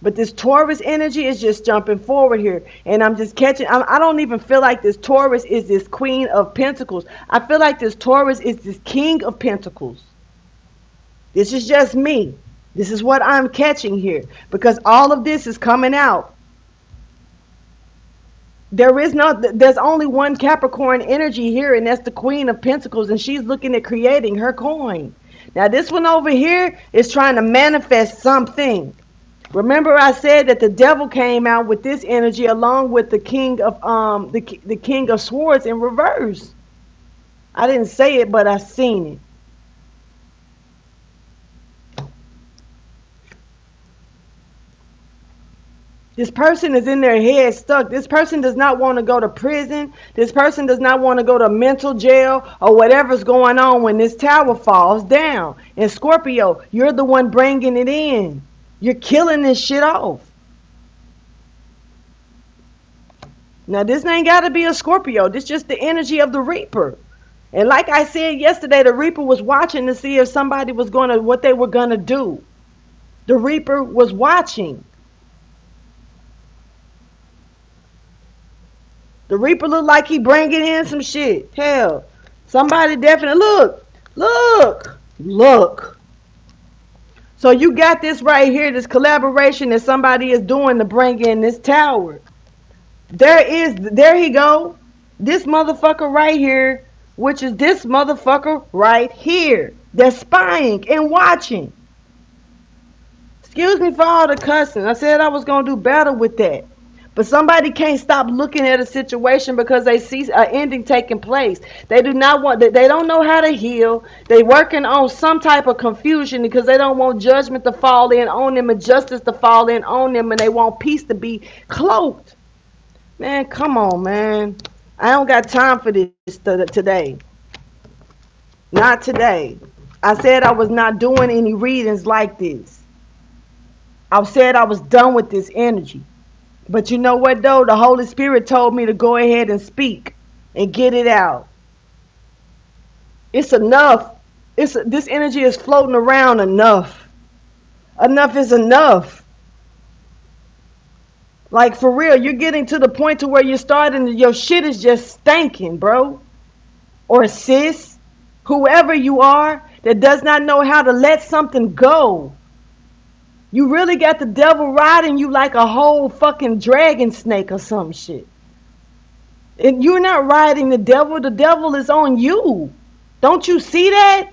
But this Taurus energy is just jumping forward here. And I'm just catching. I don't even feel like this Taurus is this Queen of Pentacles. I feel like this Taurus is this King of Pentacles. This is just me. This is what I'm catching here, because all of this is coming out. There's only one Capricorn energy here, and that's the Queen of Pentacles, and she's looking at creating her coin. Now this one over here is trying to manifest something. Remember I said that the devil came out with this energy along with the King of the King of Swords in reverse. I didn't say it, but I seen it. This person is in their head stuck. This person does not want to go to prison. This person does not want to go to mental jail or whatever's going on when this tower falls down. And Scorpio, you're the one bringing it in. You're killing this shit off. Now, this ain't got to be a Scorpio. This is just the energy of the Reaper. And like I said yesterday, the Reaper was watching to see if somebody was going to, what they were going to do. The Reaper was watching. The Reaper looked like he bringing in some shit. Hell, somebody definitely, look. So you got this right here, this collaboration that somebody is doing to bring in this tower. There he go. This motherfucker right here, which is this motherfucker right here. That's spying and watching. Excuse me for all the cussing. I said I was going to do better with that. But somebody can't stop looking at a situation because they see an ending taking place. They do not want, they don't know how to heal. They working on some type of confusion because they don't want judgment to fall in on them and justice to fall in on them, and they want peace to be cloaked. Man, come on, man. I don't got time for this today. Not today. I said I was not doing any readings like this. I said I was done with this energy. But you know what, though? The Holy Spirit told me to go ahead and speak and get it out. It's enough. This energy is floating around enough. Enough is enough. Like, for real, you're getting to the point to where you're starting, your shit is just stinking, bro. Or sis, whoever you are that does not know how to let something go. You really got the devil riding you like a whole fucking dragon snake or some shit. And you're not riding the devil is on you. Don't you see that?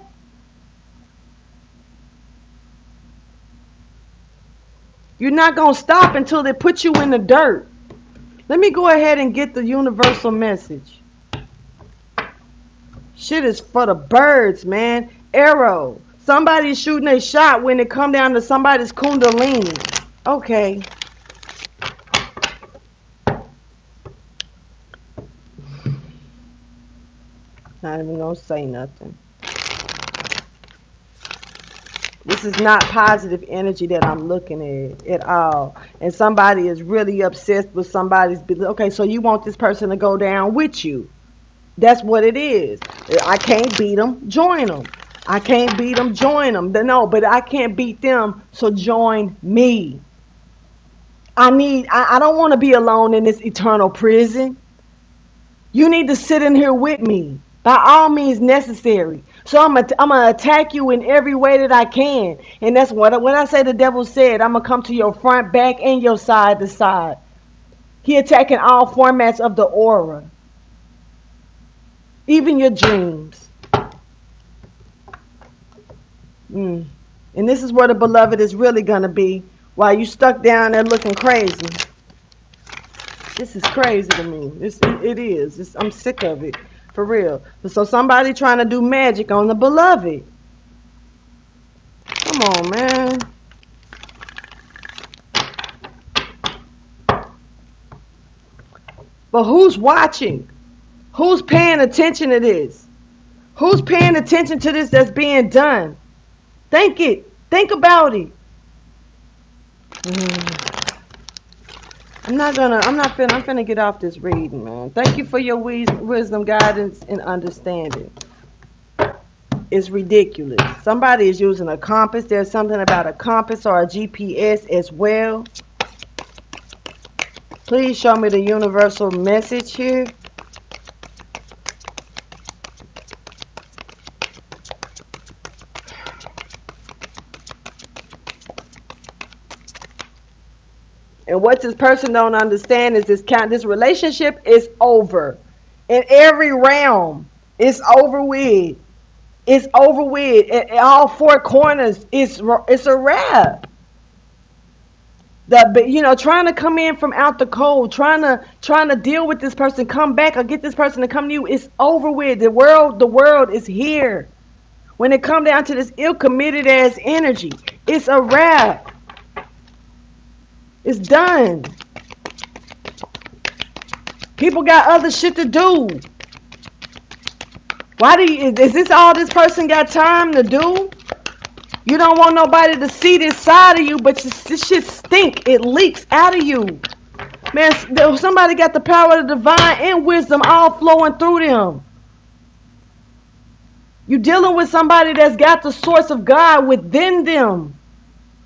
You're not going to stop until they put you in the dirt. Let me go ahead and get the universal message. Shit is for the birds, man. Arrow. Somebody's shooting a shot when it come down to somebody's kundalini. Okay. Not even gonna say nothing. This is not positive energy that I'm looking at all. And somebody is really obsessed with somebody's belief. Okay, so you want this person to go down with you. That's what it is. I can't beat them, join them. I can't beat them, join them. No, but I can't beat them, so join me. I don't want to be alone in this eternal prison. You need to sit in here with me, by all means necessary. So I'm gonna attack you in every way that I can. And that's what I say the devil said. I'm going to come to your front, back, and your side to side. He attacking all formats of the aura. Even your dreams. And this is where the beloved is really going to be while you stuck down there looking crazy. This is crazy to me. It is. I'm sick of it. For real. So somebody trying to do magic on the beloved. Come on, man. But who's watching? Who's paying attention to this? Who's paying attention to this that's being done? Think about it. I'm finna get off this reading, man. Thank you for your wisdom, guidance, and understanding. It's ridiculous. Somebody is using a compass. There's something about a compass or a GPS as well. Please show me the universal message here. And what this person don't understand is this relationship is over. In every realm, it's over with. It's over with. At all four corners, it's a wrap. Trying to come in from out the cold, trying to deal with this person, come back or get this person to come to you, it's over with. The world is here. When it come down to this ill-committed ass energy, it's a wrap. It's done. People got other shit to do. Why do you, is this all this person got time to do? You don't want nobody to see this side of you, but this shit stink. It leaks out of you. Man, somebody got the power of the divine and wisdom all flowing through them. You dealing with somebody that's got the source of God within them.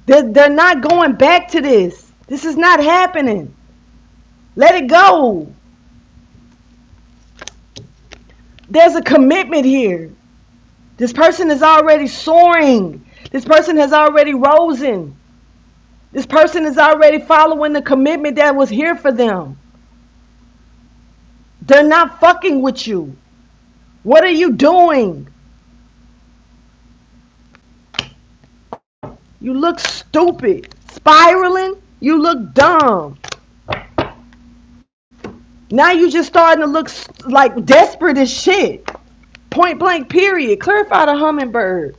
They're not going back to this. This is not happening. Let it go. There's a commitment here. This person is already soaring. This person has already risen. This person is already following the commitment that was here for them. They're not fucking with you. What are you doing? You look stupid. Spiraling, you look dumb. Now you just starting to look like desperate as shit. Point blank period. Clarify the hummingbird.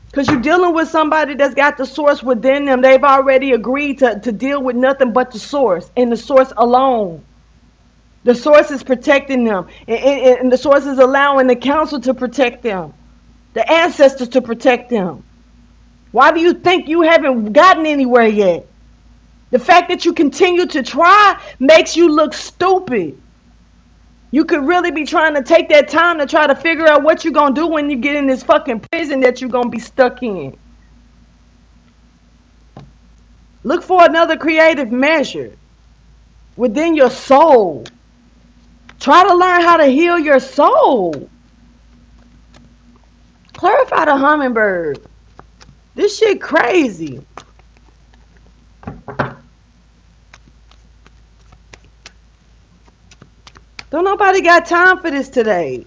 Because you're dealing with somebody that's got the source within them. They've already agreed to deal with nothing but the source and the source alone. The source is protecting them. And the source is allowing the council to protect them. The ancestors to protect them. Why do you think you haven't gotten anywhere yet? The fact that you continue to try makes you look stupid. You could really be trying to take that time to try to figure out what you're going to do when you get in this fucking prison that you're going to be stuck in. Look for another creative measure within your soul. Try to learn how to heal your soul. Clarify the hummingbird. This shit crazy. Don't nobody got time for this today.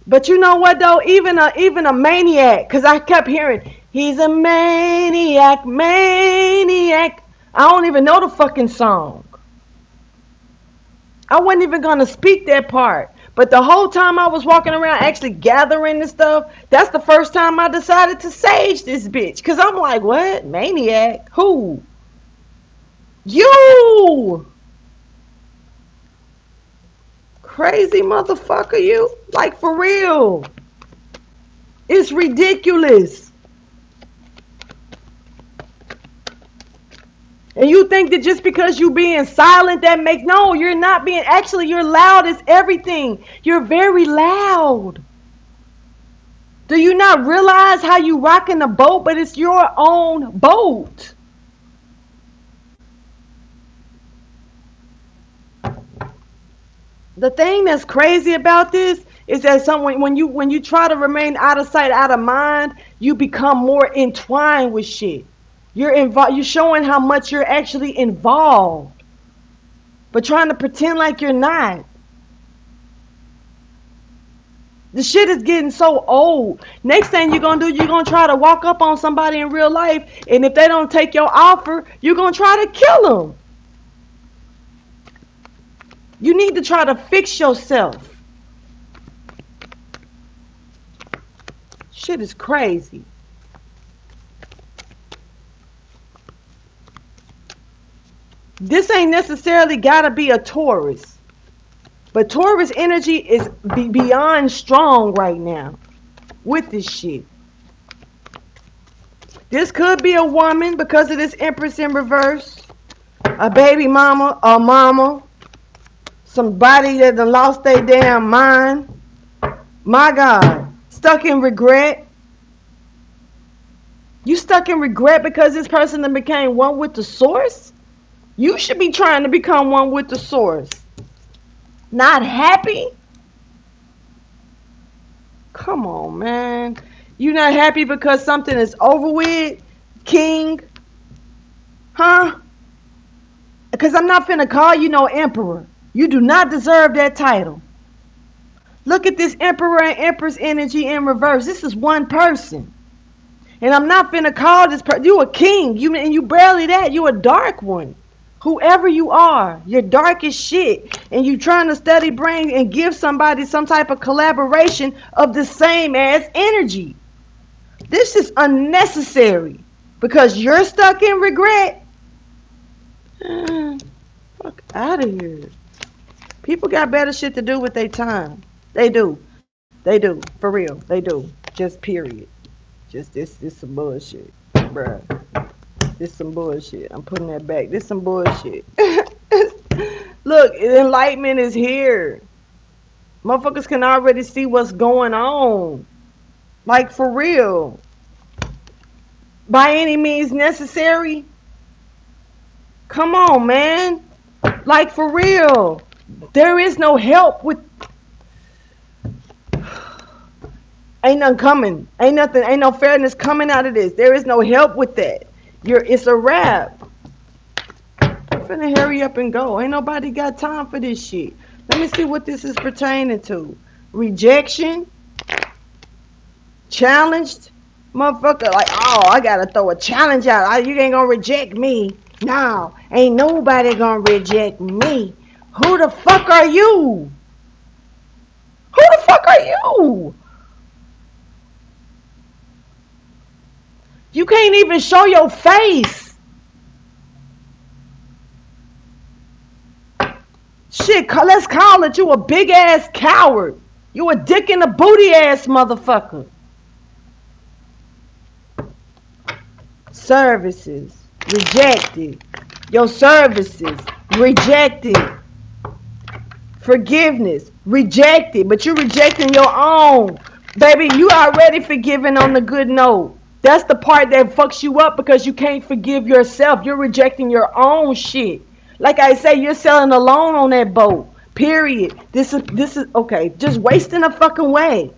But you know what though? Even a maniac, because I kept hearing, he's a maniac, maniac. I don't even know the fucking song. I wasn't even going to speak that part. But the whole time I was walking around actually gathering this stuff, that's the first time I decided to sage this bitch. Because I'm like, what? Maniac? Who? You! Crazy motherfucker, you. Like, for real. It's ridiculous. And you think that just because you being silent that makes, no, you're not being, actually you're loud as everything. You're very loud. Do you not realize how you rocking the boat, but it's your own boat? The thing that's crazy about this is that when you try to remain out of sight, out of mind, you become more entwined with shit. You're showing how much you're actually involved, but trying to pretend like you're not. The shit is getting so old. Next thing you're gonna do, you're gonna try to walk up on somebody in real life, and if they don't take your offer, you're gonna try to kill them. You need to try to fix yourself. Shit is crazy. This ain't necessarily gotta be a Taurus. But Taurus energy is beyond strong right now with this shit. This could be a woman because of this Empress in reverse. A baby mama, a mama. Somebody that done lost their damn mind. My God. Stuck in regret. You stuck in regret because this person that became one with the source? You should be trying to become one with the source. Not happy? Come on, man. You not happy because something is over with, King? Huh? Because I'm not finna call you no emperor. You do not deserve that title. Look at this emperor and empress energy in reverse. This is one person. And I'm not finna call this person. You a king. And you barely that. You a dark one. Whoever you are, you're dark as shit, and you trying to study bring and give somebody some type of collaboration of the same as energy. This is unnecessary. because you're stuck in regret. Fuck out of here. People got better shit to do with their time. They do. They do. For real. They do. Just period. Just this some bullshit. Bruh. This some bullshit. I'm putting that back. This some bullshit. Look, enlightenment is here. Motherfuckers can already see what's going on. Like, for real. By any means necessary. Come on, man. Like, for real. There is no help with... Ain't nothing coming. Ain't nothing. Ain't no fairness coming out of this. There is no help with that. It's a wrap. I'm finna hurry up and go. Ain't nobody got time for this shit. Let me see what this is pertaining to. Rejection. Challenged. Motherfucker, like, oh, I gotta throw a challenge out. You ain't gonna reject me. No, ain't nobody gonna reject me. Who the fuck are you? Who the fuck are you? You can't even show your face. Shit, let's call it you a big ass coward. You a dick in the booty ass motherfucker. Services rejected. Your services rejected. Forgiveness rejected. But you rejecting your own. Baby, you already forgiven on the good note. That's the part that fucks you up because you can't forgive yourself. You're rejecting your own shit. Like I say, you're sailing alone on that boat. Period. This is okay. Just wasting a fucking way.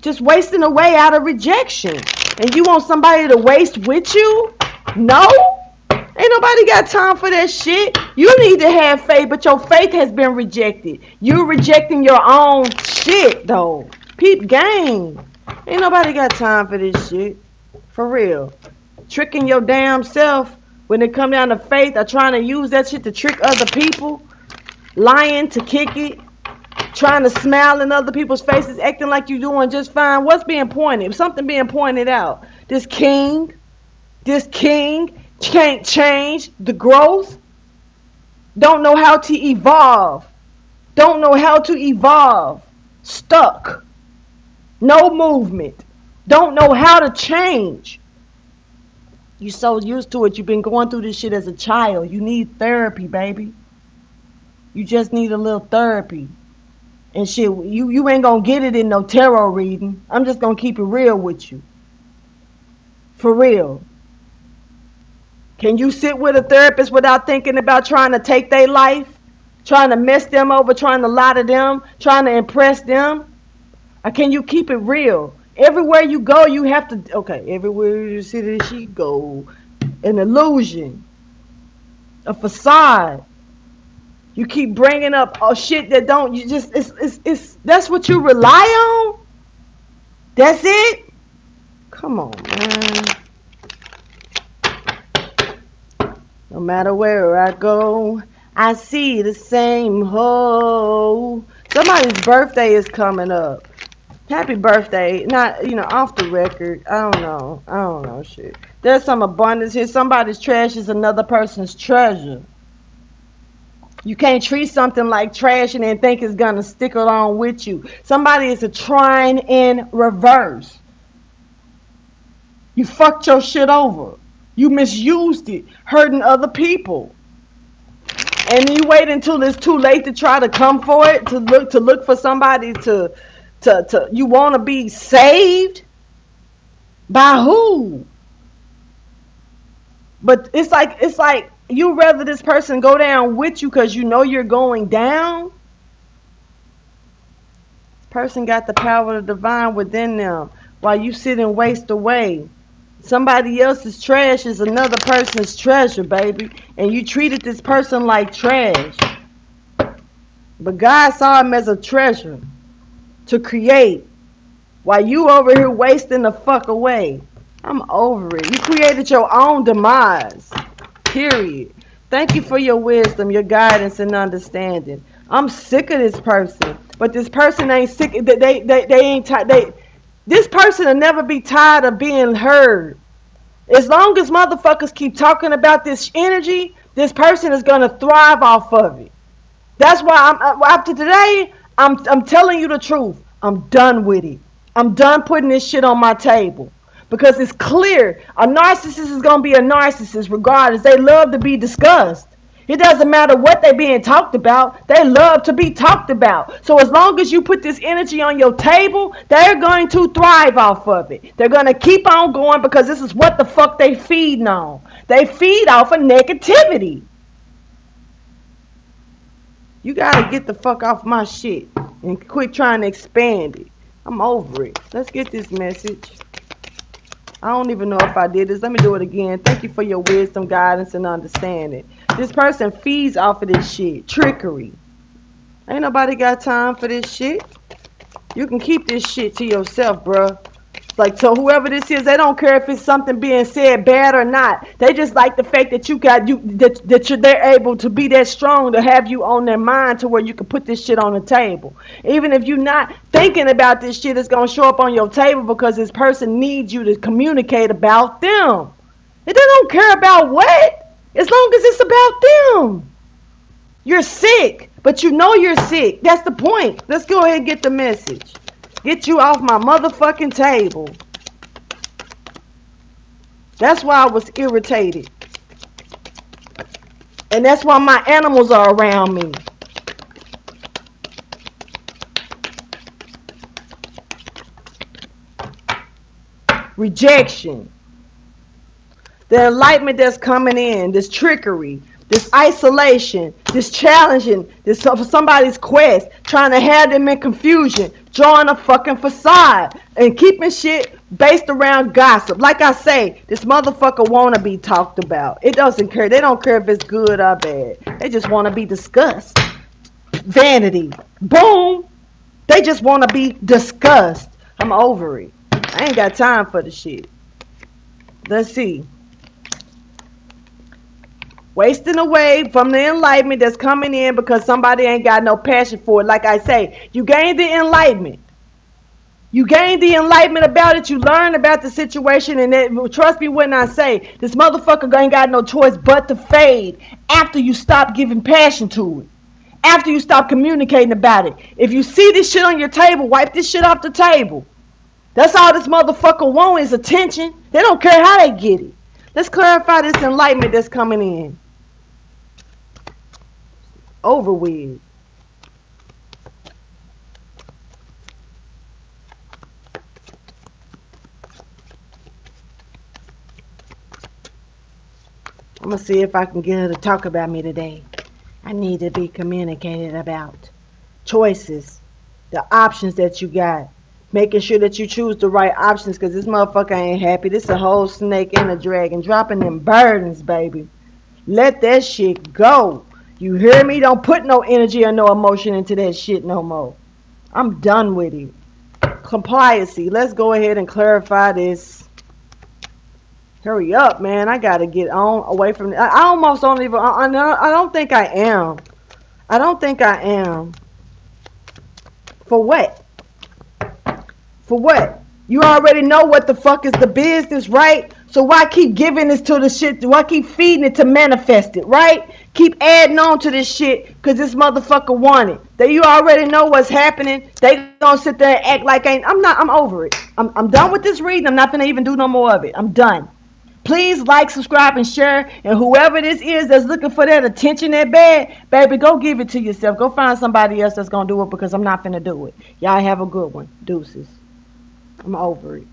Just wasting away out of rejection. And you want somebody to waste with you? No? Ain't nobody got time for that shit. You need to have faith, but your faith has been rejected. You're rejecting your own shit, though. Peep game. Ain't nobody got time for this shit. For real. Tricking your damn self when it come down to faith or trying to use that shit to trick other people. Lying to kick it. Trying to smile in other people's faces, acting like you're doing just fine. What's being pointed? Something being pointed out. This king can't change the growth. Don't know how to evolve. Don't know how to evolve. Stuck. No movement. Don't know how to change. You're so used to it. You've been going through this shit as a child. You need therapy, baby. You just need a little therapy. And shit, you ain't gonna get it in no tarot reading. I'm just gonna keep it real with you. For real. Can you sit with a therapist without thinking about trying to take their life? Trying to mess them over, trying to lie to them, trying to impress them? Or can you keep it real? Everywhere you go, you have to, okay, everywhere you see that she go, an illusion, a facade. You keep bringing up shit that don't, you just, it's that's what you rely on? That's it? Come on, man. No matter where I go, I see the same hoe. Somebody's birthday is coming up. Happy birthday. Not, off the record. I don't know shit. There's some abundance here. Somebody's trash is another person's treasure. You can't treat something like trash and then think it's going to stick along with you. Somebody is a trine in reverse. You fucked your shit over. You misused it, hurting other people. And you wait until it's too late to try to come for it, to look for somebody to you want to be saved? By who? But it's like you rather this person go down with you because you know you're going down. This person got the power of the divine within them while you sit and waste away. Somebody else's trash is another person's treasure, baby. And you treated this person like trash. But God saw him as a treasure to create while you over here wasting the fuck away. I'm over it. You created your own demise. Period. Thank you for your wisdom, your guidance, and understanding. I'm sick of this person. But this person ain't sick. They ain't tired. This person will never be tired of being heard. As long as motherfuckers keep talking about this energy, this person is gonna thrive off of it. That's why after today, I'm telling you the truth. I'm done with it. I'm done putting this shit on my table. Because it's clear a narcissist is gonna be a narcissist regardless. They love to be discussed. It doesn't matter what they being talked about. They love to be talked about. So as long as you put this energy on your table, they're going to thrive off of it. They're going to keep on going because this is what the fuck they feeding on. They feed off of negativity. You gotta get the fuck off my shit and quit trying to expand it. I'm over it. Let's get this message. I don't even know if I did this. Let me do it again. Thank you for your wisdom, guidance, and understanding. This person feeds off of this shit. Trickery. Ain't nobody got time for this shit. You can keep this shit to yourself, bruh. Like, so whoever this is, they don't care if it's something being said bad or not. They just like the fact that they're able to be that strong to have you on their mind to where you can put this shit on the table. Even if you're not thinking about this shit, it's gonna show up on your table because this person needs you to communicate about them. They don't care about what, as long as it's about them. You're sick, but you know you're sick. That's the point. Let's go ahead and get the message. Get you off my motherfucking table. That's why I was irritated. And that's why my animals are around me. Rejection. The enlightenment that's coming in. This trickery. This isolation, this challenging, this somebody's quest, trying to have them in confusion, drawing a fucking facade, and keeping shit based around gossip. Like I say, this motherfucker want to be talked about. It doesn't care. They don't care if it's good or bad. They just want to be discussed. Vanity. Boom. They just want to be discussed. I'm over it. I ain't got time for the shit. Let's see. Wasting away from the enlightenment that's coming in because somebody ain't got no passion for it. Like I say, you gain the enlightenment. You gain the enlightenment about it. You learn about the situation. And trust me when I say, this motherfucker ain't got no choice but to fade after you stop giving passion to it. After you stop communicating about it. If you see this shit on your table, wipe this shit off the table. That's all this motherfucker want is attention. They don't care how they get it. Let's clarify this enlightenment that's coming in. Over with. I'm going to see if I can get her to talk about me today. I need to be communicated about. Choices. The options that you got. Making sure that you choose the right options because this motherfucker ain't happy. This a whole snake and a dragon. Dropping them burdens, baby. Let that shit go. You hear me? Don't put no energy or no emotion into that shit no more. I'm done with it. Compliancy. Let's go ahead and clarify this. Hurry up, man. I gotta get on away from. I almost don't even. I don't think I am. I don't think I am. For what? For what? You already know what the fuck is the business, right? So why keep giving this to the shit? Why keep feeding it to manifest it, right? Keep adding on to this shit because this motherfucker want it. That you already know what's happening. They don't sit there and act like I'm over it. I'm done with this reading. I'm not gonna even do no more of it. I'm done. Please like, subscribe, and share. And whoever this is that's looking for that attention that bad, baby, go give it to yourself. Go find somebody else that's gonna do it because I'm not gonna do it. Y'all have a good one. Deuces. I'm over it.